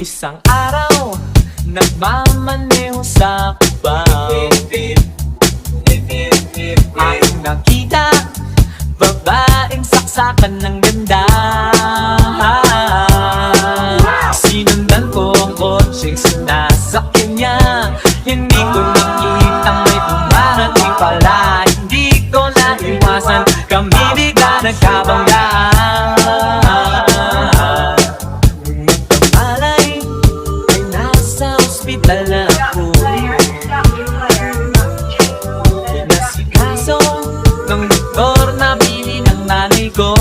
Isang araw, nagmamaneho sa Cubao, aking nakita babaeng saksakan ng ganda. Sinundan ko ang kotseng sinasakyan niya. Hindi ko nakitang may dumarating pala. Hindi ko naiwasan, kami bigla nagkabanggaan. Magpamalay ay nasa ospital na ako. Pinasikaso ng doktor na bili ng nanay ko.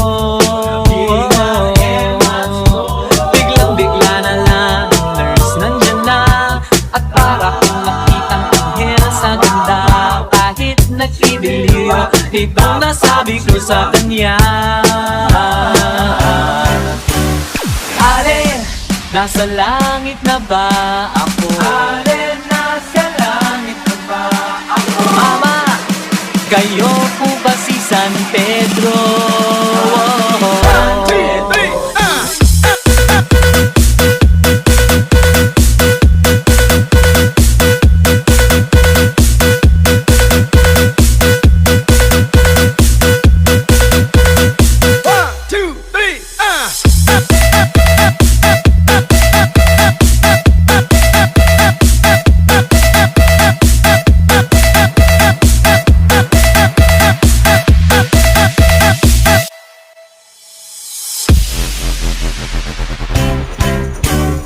Biglang-bigla na lang ang nurse nandyan na, at para kong nakitang anghel sa ganda. Kahit nagsibilyo, itong nasabi ko sa kanya. Ale, nasa langit na ba ako? Ale, nasa langit na ba ako? Mama, kayo po ba si San Pedro?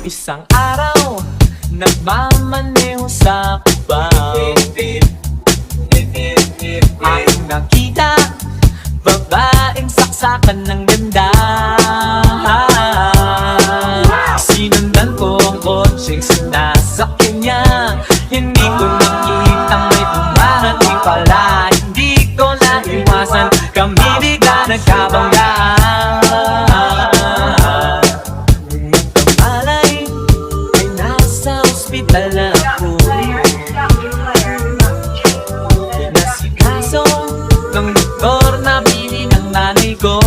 Isang araw, nagmamaneho sa Cubao, aking nakita babaeng saksakan ng ganda. Sinundan ko ang kotseng sinasakyan niya. Hindi ko nakitang may dumarating pala. Hindi ko naiwasan, kami bigla nagkabanggaan. Hospital na ako. Pinasikaso ng doktor na bili ng nanay ko.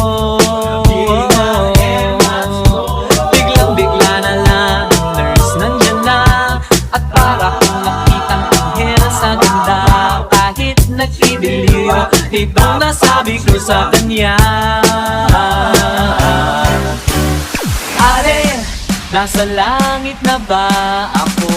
Biglang-bigla na lang ang nurse nandyan na, at para kong nakitang anghel sa ganda. Kahit nagsibilyo, itong nasabi ko sa kanya. Ale, nasa langit na ba ako?